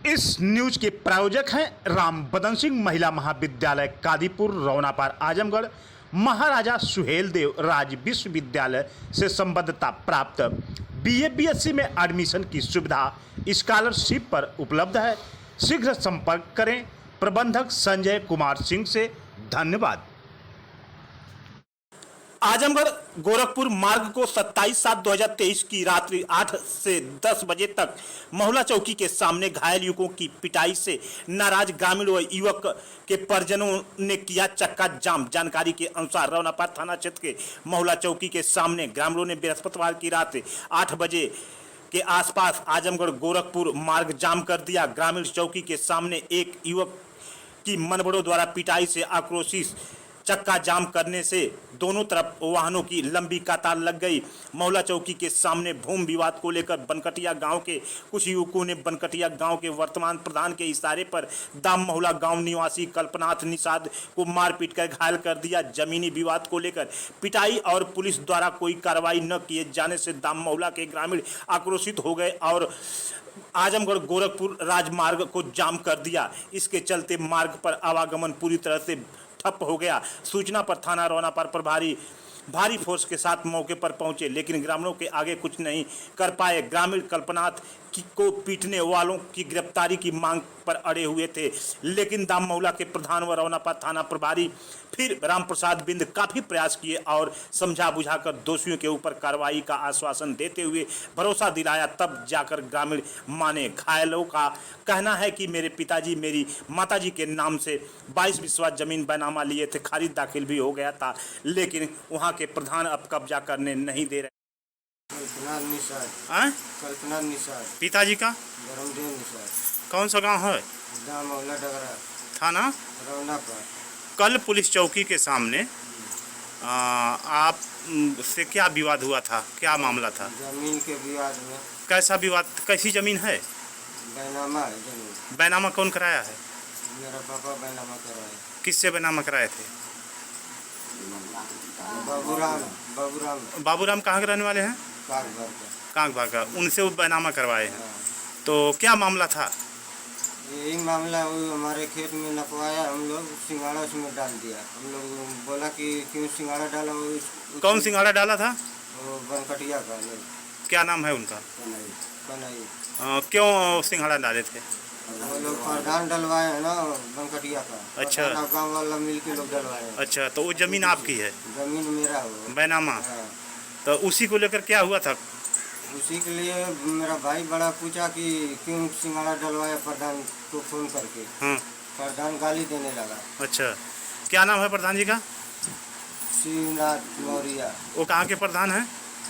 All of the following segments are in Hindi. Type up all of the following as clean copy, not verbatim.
इस न्यूज के प्रायोजक हैं राम बदन सिंह महिला महाविद्यालय कादीपुर रौनापार आजमगढ़। महाराजा सुहेल देव राज विश्वविद्यालय से संबद्धता प्राप्त बीए बीएससी में एडमिशन की सुविधा स्कॉलरशिप पर उपलब्ध है। शीघ्र संपर्क करें प्रबंधक संजय कुमार सिंह से। धन्यवाद। आजमगढ़ गोरखपुर मार्ग को 27/7/2023 की रात्रि 8 से 10 बजे तक महुला चौकी के सामने घायल युवकों की पिटाई से नाराज ग्रामीण व युवक के परिजनों ने किया चक्का जाम। जानकारी के अनुसार रौनापार थाना क्षेत्र के महुला चौकी के सामने ग्रामीणों ने बृहस्पतिवार की रात 8 बजे के आसपास आजमगढ़ गोरखपुर मार्ग जाम कर दिया। ग्रामीण चौकी के सामने एक युवक की मनबड़ों द्वारा पिटाई से आक्रोशित चक्का जाम करने से दोनों तरफ वाहनों की लंबी कतार लग गई। महुला चौकी के सामने भूमि विवाद को लेकर बनकटिया गांव के कुछ युवकों ने बनकटिया गांव के वर्तमान प्रधान के इशारे पर दाम महुला गांव निवासी कल्पनाथ निषाद को मारपीट कर घायल कर दिया। जमीनी विवाद को लेकर पिटाई और पुलिस द्वारा कोई कार्रवाई न किए जाने से दाम महुला के ग्रामीण आक्रोशित हो गए और आजमगढ़ गोरखपुर राजमार्ग को जाम कर दिया। इसके चलते मार्ग पर आवागमन पूरी तरह से ठप हो गया। सूचना पर थाना रौनापार प्रभारी भारी फोर्स के साथ मौके पर पहुंचे, लेकिन ग्रामीणों के आगे कुछ नहीं कर पाए। ग्रामीण कल्पनाथ को पीटने वालों की गिरफ्तारी की मांग पर अड़े हुए थे, लेकिन दाम महुला के प्रधान व रौनापार थाना प्रभारी फिर रामप्रसाद बिंद काफी प्रयास किए और समझा बुझाकर दोषियों के ऊपर कार्रवाई का आश्वासन देते हुए भरोसा दिलाया, तब जाकर ग्रामीण माने। घायलों का कहना है कि मेरे पिताजी मेरी माताजी के नाम से 22 बिस्वा जमीन बैनामा लिए थे, खारिज दाखिल भी हो गया था, लेकिन वहां के प्रधान अब कब्जा करने नहीं दे रहे। कल्पना निषाद पिताजी का धर्मदेव निषाद। कौन सा गांव है? दाम महुला डगरा थाना रौनापार। कल पुलिस चौकी के सामने आप से क्या विवाद हुआ था, क्या मामला था? जमीन के विवाद में। कैसा विवाद? कैसी जमीन है? बैनामा है जमीन। बैनामा कौन कराया है? मेरा पापा बैनामा कराए। किससे बैनामा कराए थे? बाबूराम। बाबूराम कहाँ के रहने वाले हैं? कांगभर का। उनसे वो बैनामा करवाए हैं। तो क्या मामला था? यही मामला वो हमारे खेत में नपवाया, हम लोग सिंगाड़ा उसमें डाल दिया। हम लोग बोला कि क्यों सिंगाड़ा डाला? कौन सिंगाड़ा डाला था? वो बनकटिया का। क्या नाम है उनका? कन्हैया। क्यों सिंगाड़ा डाले थे? वो लोग प्रधान डलवाए हैं ना बनकटिया का। अच्छा। गाँव वाला मिल के लोग डलवाए। अच्छा, तो वो जमीन आपकी है? जमीन मेरा हो बैनामा। हाँ। तो उसी को लेकर क्या हुआ था? उसी के लिए मेरा भाई बड़ा पूछा कि क्यों सिंगाड़ा डलवाया प्रधान को फोन करके। प्रधान गाली देने लगा। अच्छा, क्या नाम है प्रधान जी का? शिवनाथ मौर्य। वो कहाँ के प्रधान है?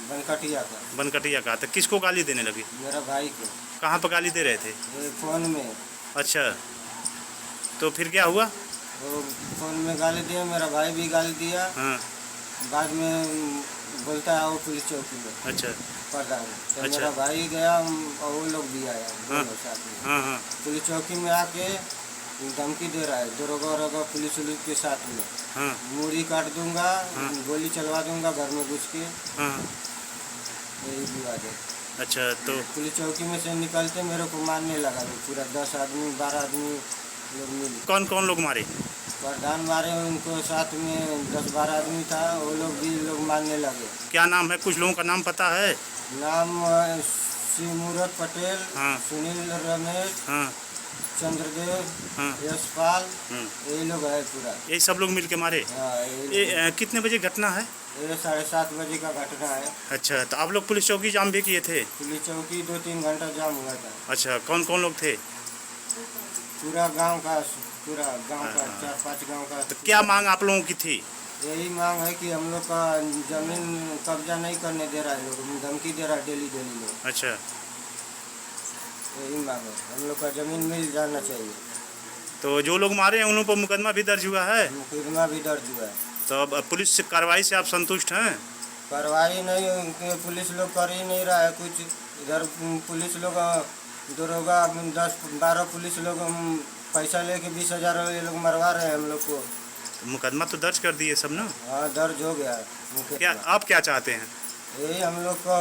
बनकटिया का। बनकटिया का। तो किसको गाली देने लगी? मेरा भाई को। कहाँ पर गाली दे रहे थे? फोन में। अच्छा, तो फिर क्या हुआ? वो फोन में गाली दिया, मेरा भाई भी गाली दिया। हाँ। बाद में बोलता है वो पुलिस चौकी में। अच्छा। प्रधान तो अच्छा। मेरा भाई गया और वो लोग भी आया दोनों साथ में। हाँ। पुलिस चौकी में आके धमकी दे रहा है, दरोगा पुलिस के साथ में। हाँ। मूड़ी काट दूंगा, गोली चलवा दूंगा घर में घुस के। हाँ। यही विवाद है। अच्छा, तो पुलिस चौकी में से निकलते मेरे को मारने लगा। पूरा 10 आदमी 12 आदमी लोग मिले। कौन कौन लोग मारे? प्रधान मारे, उनको साथ में 10-12 आदमी था, वो लोग भी लोग मारने लगे। क्या नाम है? कुछ लोगों का नाम पता है? नाम शिवमूरत पटेल। हाँ। सुनील रमेश। हाँ। चंद्रदेव। हाँ। यशपाल। यही लोग है पूरा। यही सब लोग मिलके मारे? हाँ। ये कितने बजे घटना है? ये 7:30 बजे का घटना है। अच्छा, तो आप लोग पुलिस चौकी जाम भी किए थे? पुलिस चौकी 2-3 घंटा जाम हुआ था। अच्छा, कौन कौन लोग थे? पूरा गांव का 4-5 गांव का। तो क्या मांग आप लोगों की थी? यही मांग है कि हम लोग का जमीन कब्जा नहीं करने दे रहा है, लोग धमकी दे रहा है डेली लोग। अच्छा, यही मांग है, हम लोग का जमीन मिल जाना चाहिए। तो जो लोग मारे हैं उन लोगों पर मुकदमा भी दर्ज हुआ है? मुकदमा भी दर्ज हुआ है। तो अब पुलिस कार्रवाई से आप संतुष्ट हैं? कार्रवाई नहीं, पुलिस लोग कर ही नहीं रहा है कुछ। इधर पुलिस लोग दरोगा 10-12 पुलिस लोग पैसा लेके 20,000 ये लोग मरवा रहे हैं हम लोग को। मुकदमा तो दर्ज कर दिए सब ना? हाँ, दर्ज हो गया। क्या आप क्या चाहते हैं? यही हम लोग को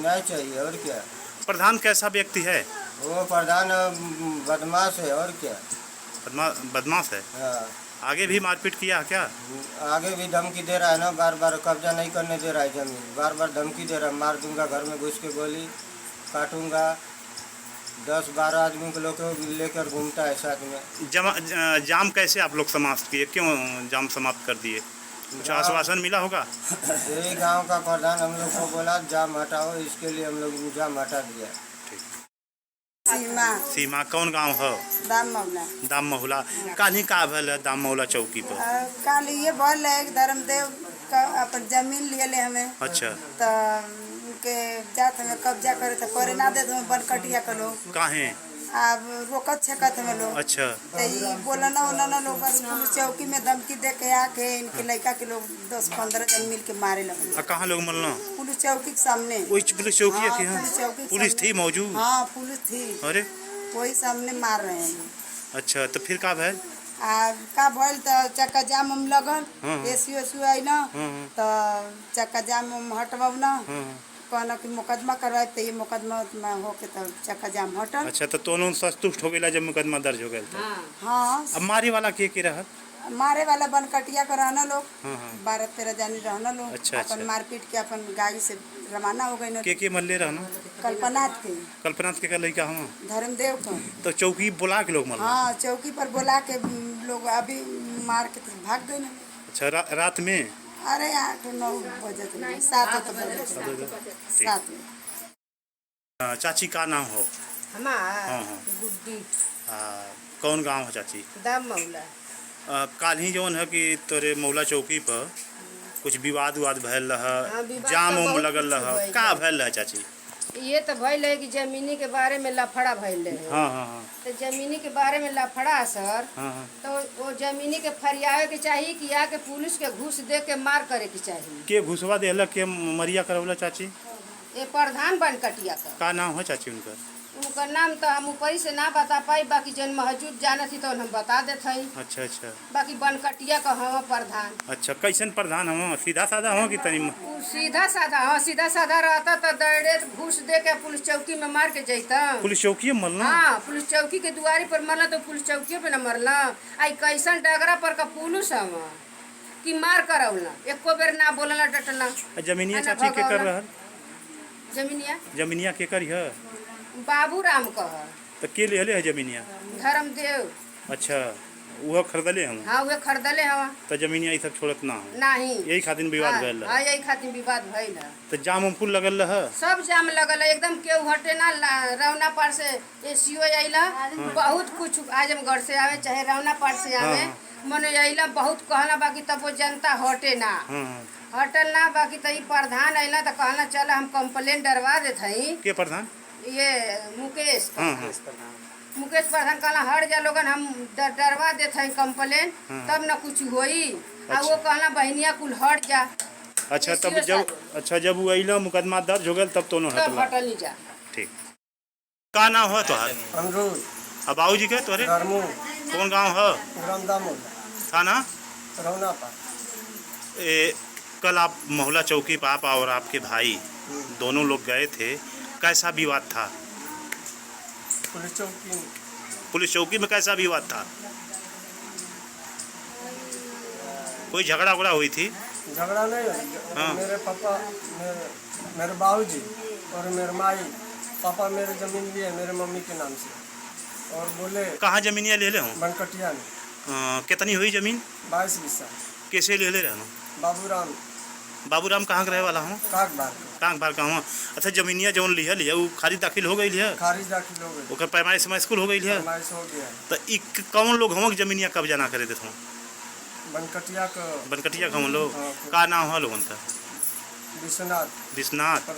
न्याय चाहिए और क्या। प्रधान कैसा व्यक्ति है? वो प्रधान बदमाश है और क्या। बदमाश है। हाँ, आगे भी मारपीट किया है क्या? आगे भी धमकी दे रहा है ना, बार बार कब्जा नहीं करने दे रहा है जमीन, बार बार धमकी दे रहा है, मार दूंगा, घर में घुस के गोली काटूंगा। 10-12 आदमी को लोग लेकर घूमता है साथ में। जाम कैसे आप लोग समाप्त किए, क्यों जाम समाप्त कर दिए? कुछ आश्वासन मिला होगा? यही गांव का प्रधान हम लोग को बोला जाम हटाओ, इसके लिए हम लोग जाम हटा दिया। सीमा सीमा कौन गांव है? दाम मौला दाम महुला। काल ही का भल है दाम महुला चौकी पर? काल ये बोल है धर्मदेव का अपन जमीन लिए ले हमें। अच्छा। तो उनके जात हमें कब्जा करे तो करे ना दे तो हमें बनकटिया कर लो काहे? अब रोकत छकत हमें लोग। अच्छा। तो ये बोला ना लोग बस पुलिस चौकी में धमकी दे के आके इनके लड़का के लोग 10-15 जन मिल के मारे लगे। कहाँ लोग मरना? पुलिस चौकी के सामने। वही पुलिस चौकी है कि? पुलिस चौकी के पुलिस सामने। थी मौजूद? हाँ पुलिस थी। अरे वही सामने मार रहे हैं। अच्छा, तो फिर का भैल? का भइल तो चक्का जाम हम लगल। हाँ। एसी आई ना तो चक्का जाम हम हटवाऊ ना, कहना कि मुकदमा करवाए तो ये मुकदमा में होके तो चक्का जाम हटल। अच्छा, तो दोनों संतुष्ट हो गया जब मुकदमा दर्ज हो गया? हाँ अब मारे वाला के रहा? मारे वाला बनकटिया का रहना लोग। हाँ, हाँ। 12-13 जानी रहना लोग। अच्छा, अपन अच्छा। मारपीट के अपन गाड़ी से रवाना हो गए ना। के मल्ले रहना? कल्पनाथ के। कल्पनाथ के लड़का हम? धर्मदेव का। तो चौकी बुला के लोग मरना? हाँ चौकी पर बुला के लोग अभी मार के तो भाग गए ना। अच्छा, रात में? अरे 8-9 बजे 7 बजे 7 में। चाची का नाम हो? हमार हाँ, हाँ। गुड्डी कौन गांव है चाची? दाम मौला। काल ही जौन है कि तोरे मौला चौकी पर कुछ विवाद भैल रहा, विवाद जाम तो उम बहुत लगल कुछ रहा, भइल का बा। भैल रहा चाची? ये तो भइल है कि जमीनी के बारे में लफड़ा भइल है। हाँ, हाँ, हाँ। तो जमीनी के बारे में लफड़ा सर, हाँ, हाँ। तो वो जमीनी के फरियावे के चाहिए कि आके पुलिस के घूस दे के मार करे के चाहिए। के घुसवा देहलक, के मरिया करवला चाची? ये प्रधान बनकटिया का नाम है चाची उनका? उनका नाम तो हम ऊपर से ना बता पाई, बाकी जन मौजूद जाना थी तो हम बता देते हैं। अच्छा, अच्छा। बाकी बनकटिया का हम प्रधान। अच्छा, कैसन प्रधान हम? सीधा साधा हो कि तनी? उ सीधा साधा, हाँ सीधा साधा रहता तो डायरेक्ट घूस दे के पुलिस चौकी में मार के जैता। पुलिस चौकी में मरना? हाँ पुलिस चौकी के दुआरी पर मरला तो पुलिस चौकी पे न मरला। आई कैसन डगरा पर का पुलिस हम कि मार करौला, एको बेर ना बोलला डटला। जमीनिया चाची के कर रहा? जमीनिया के करी है? बाबू राम कह। तो के ले है जमीनिया? धर्मदेव। अच्छा, वह खरीदले हम? हाँ वे खरीदले हवा। तो जमीनिया ये सब छोड़त ना हो? नहीं, यही खातिर विवाद भइल रहा? हाँ यही खातिर विवाद भइल है। तो जाम उम कुल लगल रहा? सब जाम लगल है एकदम, केहू हटे ना। रौना पार से एसीओ आइला, बहुत कुछ आजमगढ़ से आवे चाहे रौना पार से आवे, मने आइला बहुत कहला, बाकी तब वो जनता हटे ना। हटल ना, बाकी तो प्रधान आइला तो कहला चल हम कंप्लेन डरवा देते हैं। के प्रधान? ये मुकेश हाँ। मुकेश प्रधान कहला हट जा लोगन, हम डरवा देते हैं कंप्लेन, तब न कुछ होई। आ वो कहला बहनिया कुल हट जा। अच्छा, तब जब वो अइला मुकदमा दर्ज हो गया तब तो तब हटल नहीं जा। ठीक। का नाम हो तोहार? अमरूद। अब बाबूजी के तोरे? कौन गांव है? थाना? रौना पार। कल आप महुला चौकी पर आप और आपके भाई दोनों लोग गए थे, कैसा विवाद था? पुलिस चौकी में कैसा विवाद था? कोई झगड़ा हुई थी? झगड़ा नहीं है। हाँ। मेरे पापा, मेरे बाबूजी और मेरे माई, पापा मेरे जमीन लिए मेरे मम्मी के नाम से, और बोले कहाँ जमीनिया ले हूँ? बनकटिया में। कितनी हुई जमीन? 22 बिस्सा। कैसे ले रहना? बाबूराम कहाँ रहे वाला हूँ? कांग बार का हूँ। अच्छा, जमीनिया जौन लिया वो खारिज दाखिल हो गई है? खारिज दाखिल हो गई। ओकर पैमाने समय स्कूल हो गई है? हो गया। तो कौन लोग हम जमीनिया कब्जा ना करे देते? बनकटिया का हम लोग? हाँ, का नाम है लोगन का? विश्वनाथ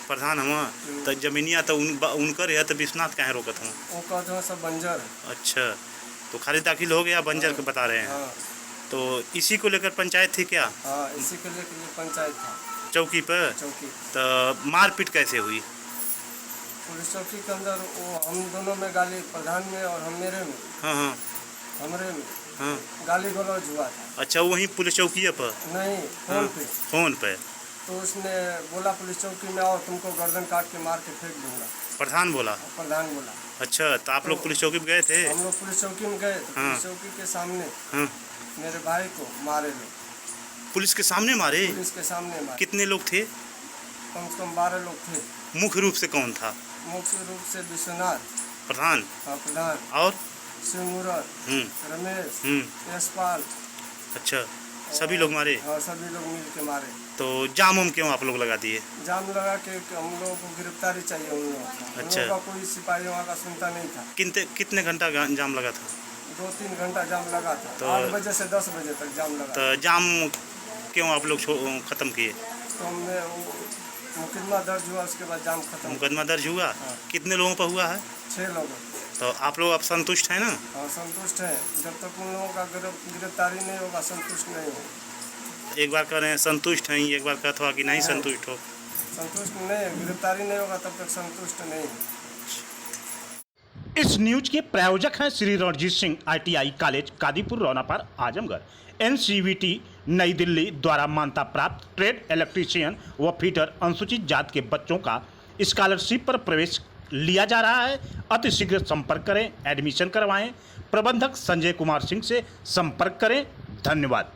प्रधान हम। तो जमीनिया तो उनकर है, तो विश्वनाथ कहाँ रोकत हम? सब बंजर। अच्छा, तो खारिज दाखिल हो गया, बंजर के बता रहे हैं। हाँ। तो इसी को लेकर पंचायत थी क्या? हाँ, इसी के लेकर पंचायत था चौकी पर। तो मारपीट कैसे हुई? पुलिस चौकी के अंदर वो हम दोनों में गाली, प्रधान में और हम मेरे में। हाँ, हमरे में। हाँ। गाली गलौज हुआ था। अच्छा, वहीं पुलिस चौकी पर? नहीं, फोन पे। तो उसने बोला पुलिस चौकी में आओ, तुमको गर्दन काट के मार के फेंक दूंगा। प्रधान बोला? प्रधान बोला। अच्छा, तो आप लोग पुलिस चौकी पे गए थे? हम लोग पुलिस चौकी में गए, तो हाँ। पुलिस चौकी के सामने हाँ। मेरे भाई को मारे लोग, पुलिस के सामने मारे? पुलिस के सामने मारे। कितने लोग थे? कम से कम 12 लोग थे। मुख्य रूप से कौन था? मुख्य रूप से विश्वनाथ प्रधान प्रधान और शिवमुरत, रमेश, यशपाल। अच्छा, सभी लोग मारे? हाँ, सभी लोग मिल के मारे। तो जाम उम क्यों आप लोग लगा दिए? जाम लगा के हम लोगों को गिरफ्तारी चाहिए उन लोगों का। अच्छा। उन लोगों का कोई सिपाही वहाँ का सुनता नहीं था। कितने घंटा जाम लगा था? 2-3 घंटा जाम लगा था। तो 8 बजे से 10 बजे तक जाम लगा। तो जाम क्यों आप लोग ख़त्म किए? तो हमने मुकदमा दर्ज हुआ, उसके बाद जाम खत्म। मुकदमा दर्ज हुआ? हाँ। कितने लोगों पर हुआ है? 6 लोग। तो आप लोग अब संतुष्ट हैं ना? हाँ, संतुष्ट हैं। जब तक उन लोगों का गिरफ्तारी नहीं होगा, संतुष्ट नहीं होगा। एक बार कह रहे हैं संतुष्ट हैं, एक बार कहते हो कि नहीं संतुष्ट हो। संतुष्ट नहीं, गिरफ्तारी नहीं होगा तब तक संतुष्ट नहीं। इस न्यूज के प्रायोजक हैं Shri Ranjit Singh ITI college Kadipur Raunapar Azamgarh. NCVT नई दिल्ली द्वारा मान्यता प्राप्त ट्रेड इलेक्ट्रीशियन व फिटर अनुसूचित जाति के बच्चों का स्कॉलरशिप पर प्रवेश लिया जा रहा है। अति शीघ्र संपर्क करें, एडमिशन करवाएं। प्रबंधक संजय कुमार सिंह से संपर्क करें। धन्यवाद।